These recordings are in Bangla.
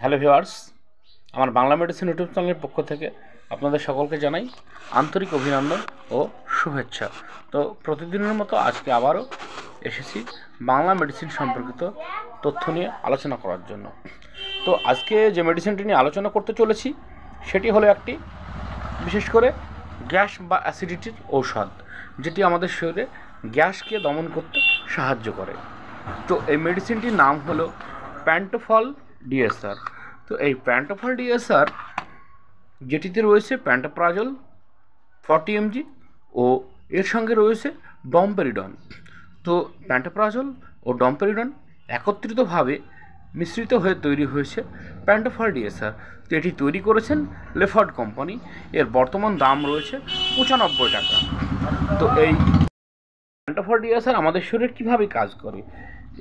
হ্যালো ভিউয়ার্স, আমার বাংলা মেডিসিন ইউটিউব চ্যানেলের পক্ষ থেকে আপনাদের সকলকে জানাই আন্তরিক অভিনন্দন ও শুভেচ্ছা। তো প্রতিদিনের মতো আজকে আবারও এসেছি বাংলা মেডিসিন সম্পর্কিত তথ্য নিয়ে আলোচনা করার জন্য। তো আজকে যে মেডিসিনটি নিয়ে আলোচনা করতে চলেছি সেটি হলো একটি বিশেষ করে গ্যাস বা অ্যাসিডিটির ঔষধ, যেটি আমাদের শরীরে গ্যাসকে দমন করতে সাহায্য করে। তো এই মেডিসিনটির নাম হলো প্যান্টোফল ডিএসআর। তো এই প্যান্টোফল ডিএসআর যেটিতে রয়েছে প্যান্টোপ্রাজল 40 mg ও এর সঙ্গে রয়েছে ডমপেরিডন। তো প্যান্টোপ্রাজল ও ডমপেরিডন একত্রিতভাবে মিশ্রিত হয়ে তৈরি হয়েছে প্যান্টোফল ডিএসআর। তো এটি তৈরি করেছেন লেফার্ড কোম্পানি। এর বর্তমান দাম রয়েছে 95 টাকা। তো এই প্যান্টোফল ডিএসআর আমাদের শরীরে কীভাবে কাজ করে?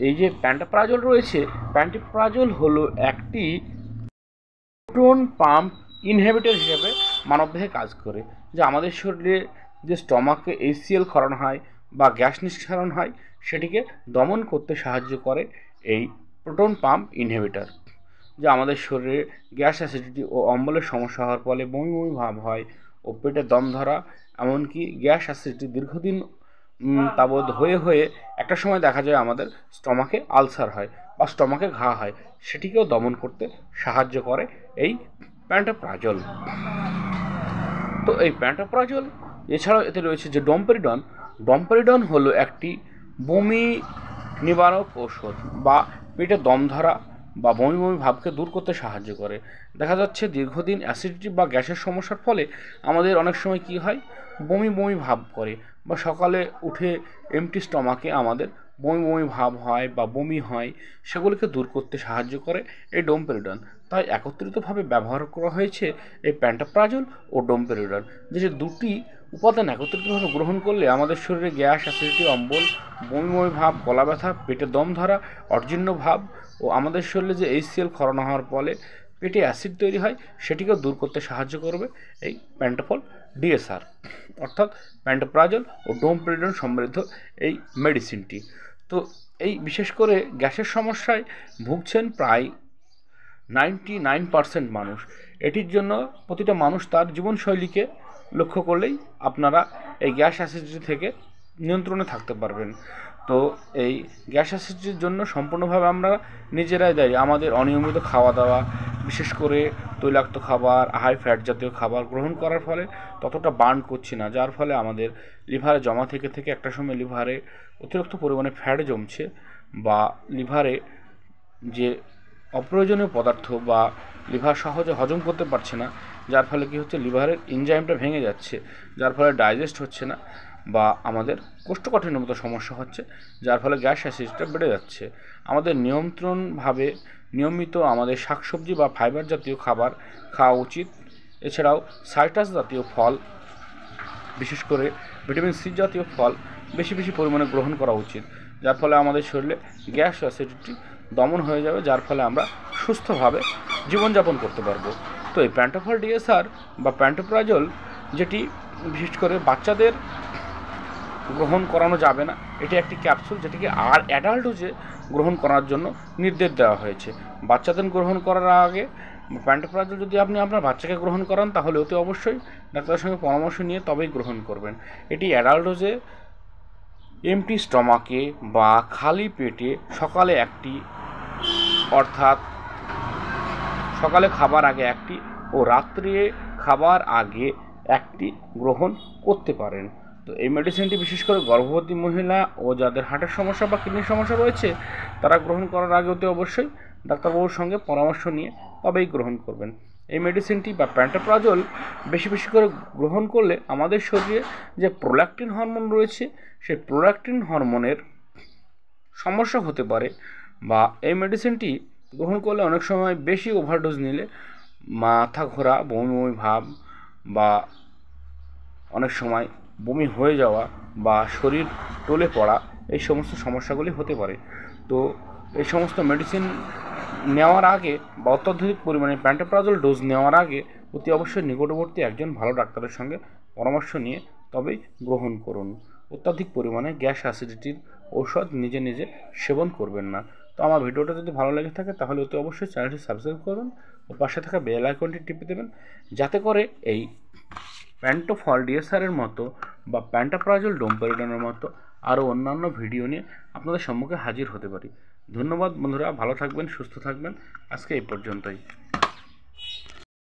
এই যে প্যান্টোপ্রাজল রয়েছে, প্যান্টোপ্রাজল হলো একটি প্রোটন পাম্প ইনহিবিটর হিসেবে মানবদেহে কাজ করে, যা আমাদের শরীরে যে স্টমাকে HCl ক্ষরণ হয় বা গ্যাস নিঃসরণ হয় সেটিকে দমন করতে সাহায্য করে এই প্রোটন পাম্প ইনহিবিটর, যা আমাদের শরীরে গ্যাস, অ্যাসিডিটি ও অম্বলের সমস্যা হওয়ার ফলে বমি বমি ভাব হয় ও পেটে দম ধরা, এমনকি গ্যাস অ্যাসিডিটি দীর্ঘদিন তাবৎ হয়ে হয়ে একটা সময় দেখা যায় আমাদের স্টমাকে আলসার হয় বা স্টমাকে ঘা হয়, সেটিকেও দমন করতে সাহায্য করে এই প্যান্টোপ্রাজল। তো এই প্যান্টোপ্রাজল এছাড়াও এতে রয়েছে যে ডমপেরিডন। ডমপেরিডন হলো একটি বমি নিবারক ঔষধ বা পেটে দম ধরা বা বমি বমি ভাবকে দূর করতে সাহায্য করে। দেখা যাচ্ছে দীর্ঘদিন অ্যাসিডিটি বা গ্যাসের সমস্যার ফলে আমাদের অনেক সময় কী হয়, বমি বমি ভাব করে বা সকালে উঠে এমটি স্টমাকে আমাদের বমি বমি ভাব হয় বা বমি হয়, সেগুলিকে দূর করতে সাহায্য করে এই ডমপেরিডন। তাই একত্রিতভাবে ব্যবহার করা হয়েছে এই প্যান্টোপ্রাজল ও ডমপেরিডন, যে দুটি উপাদান একত্রিতভাবে গ্রহণ করলে আমাদের শরীরে গ্যাস, অ্যাসিডিটি, অম্বল, বমি বমি ভাব, গলা ব্যথা, পেটে দম ধরা, অজীর্ণ ভাব ও আমাদের শরীরে যে HCl ক্ষরণ হওয়ার ফলে পেটে অ্যাসিড তৈরি হয় সেটিকেও দূর করতে সাহায্য করবে এই প্যান্টোফল ডিএসআর, অর্থাৎ প্যান্টোপ্রাজল ও ডমপেরিডন সমৃদ্ধ এই মেডিসিনটি। তো এই বিশেষ করে গ্যাসের সমস্যায় ভুগছেন প্রায় 99% মানুষ। এটির জন্য প্রতিটা মানুষ তার জীবনশৈলীকে লক্ষ্য করলেই আপনারা এই গ্যাস অ্যাসিডিটি থেকে নিয়ন্ত্রণে থাকতে পারবেন। তো এই গ্যাস অ্যাসিডিটির জন্য সম্পূর্ণভাবে আমরা নিজেরাই দায়ী। আমাদের অনিয়মিত খাওয়া দাওয়া, বিশেষ করে তৈলাক্ত খাবার, হাই ফ্যাট জাতীয় খাবার গ্রহণ করার ফলে ততটা বার্ন করছি না, যার ফলে আমাদের লিভারে জমা থেকে থেকে একটা সময় লিভারে অতিরিক্ত পরিমাণে ফ্যাট জমছে বা লিভারে যে অপ্রয়োজনীয় পদার্থ বা লিভার সহজে হজম করতে পারছে না, যার ফলে কী হচ্ছে, লিভারের এনজাইমটা ভেঙে যাচ্ছে, যার ফলে ডাইজেস্ট হচ্ছে না বা আমাদের কোষ্ঠকাঠিন্যের মতো সমস্যা হচ্ছে, যার ফলে গ্যাস অ্যাসিডিটিটা বেড়ে যাচ্ছে। আমাদের নিয়মিত আমাদের শাকসবজি বা ফাইবার জাতীয় খাবার খাওয়া উচিত। এছাড়াও সাইট্রাস জাতীয় ফল, বিশেষ করে ভিটামিন সি জাতীয় ফল বেশি বেশি পরিমাণে গ্রহণ করা উচিত, যার ফলে আমাদের শরীরে গ্যাস অ্যাসিডিটি দমন হয়ে যাবে, যার ফলে আমরা সুস্থভাবে জীবনযাপন করতে পারবো। তো এই প্যান্টোফল ডিএসআর বা প্যান্টোপ্রাজল, যেটি বিশেষ করে বাচ্চাদের গ্রহণ করানো যাবে না, এটি একটি ক্যাপসুল যেটিকে অ্যাডাল্ট ডোজে গ্রহণ করার জন্য নির্দেশ দেওয়া হয়েছে। বাচ্চাদের গ্রহণ করার আগে প্যান্টোপ্রাজল যদি আপনি আপনার বাচ্চাকে গ্রহণ করান, তাহলে অতি অবশ্যই ডাক্তারের সঙ্গে পরামর্শ নিয়ে তবেই গ্রহণ করবেন। এটি অ্যাডাল্ট ডোজে এমটি স্টমাকে বা খালি পেটে সকালে একটি, অর্থাৎ সকালে খাবার আগে একটি ও রাত্রে খাবার আগে একটি গ্রহণ করতে পারেন। তো এই মেডিসিনটি বিশেষ করে গর্ভবতী মহিলা ও যাদের হার্টের সমস্যা বা কিডনির সমস্যা রয়েছে, তারা গ্রহণ করার আগে অতি অবশ্যই ডাক্তারবাবুর সঙ্গে পরামর্শ নিয়ে তবেই গ্রহণ করবেন। এই মেডিসিনটি বা প্যান্টোপ্রাজল বেশি বেশি করে গ্রহণ করলে আমাদের শরীরে যে প্রোল্যাক্টিন হরমোন রয়েছে, সেই প্রোল্যাক্টিন হরমোনের সমস্যা হতে পারে, বা এই মেডিসিনটি গ্রহণ করলে অনেক সময় বেশি ওভারডোজ নিলে মাথা ঘোরা, বমি বমি ভাব বা অনেক সময় বমি হয়ে যাওয়া বা শরীর টলে পড়া, এই সমস্ত সমস্যাগুলি হতে পারে। তো এই সমস্ত মেডিসিন নেওয়ার আগে বা অত্যধিক পরিমাণে প্যান্টোপ্রাজল ডোজ নেওয়ার আগে অতি অবশ্যই নিকটবর্তী একজন ভালো ডাক্তারের সঙ্গে পরামর্শ নিয়ে তবেই গ্রহণ করুন। অত্যাধিক পরিমাণে গ্যাস অ্যাসিডিটির ঔষধ নিজে নিজে সেবন করবেন না। তো তো আমার ভিডিওটা যদি ভালো লেগে থাকে তাহলে অতি অবশ্যই চ্যানেলটি সাবস্ক্রাইব করুন ও পাশে থাকা বেল আইকনটি টিপে দেবেন, যাতে করে এই প্যান্টোফল ডিএসআরের মতো বা প্যান্টাপ্রাজল ডোমপেরিডনের মতো আরও অন্যান্য ভিডিও নিয়ে আপনাদের সম্মুখে হাজির হতে পারি। ধন্যবাদ বন্ধুরা, ভালো থাকবেন, সুস্থ থাকবেন। আজকে এই পর্যন্তই।